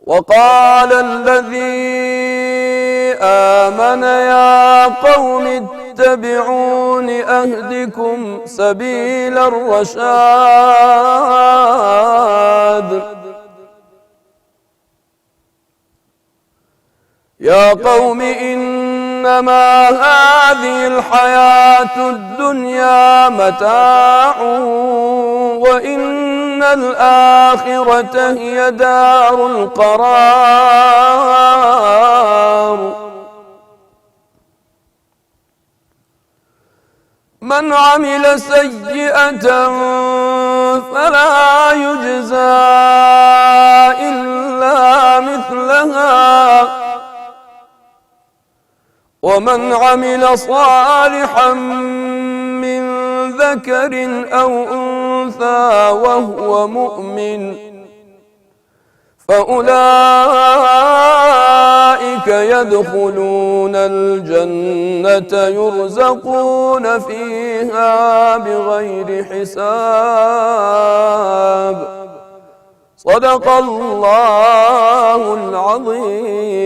وقال الذي آمن يا قوم اتبعون أهدكم سبيل الرشاد يا قوم إنما هذه الحياة الدنيا متاع وإن الآخرة هي دار القرار من عمل سيئة فلا يجزى إلا مثلها ومن عمل صالحا من ذكر أو أنثى وهو مؤمن فأولئك يدخلون الجنة يرزقون فيها بغير حساب صدق الله العظيم.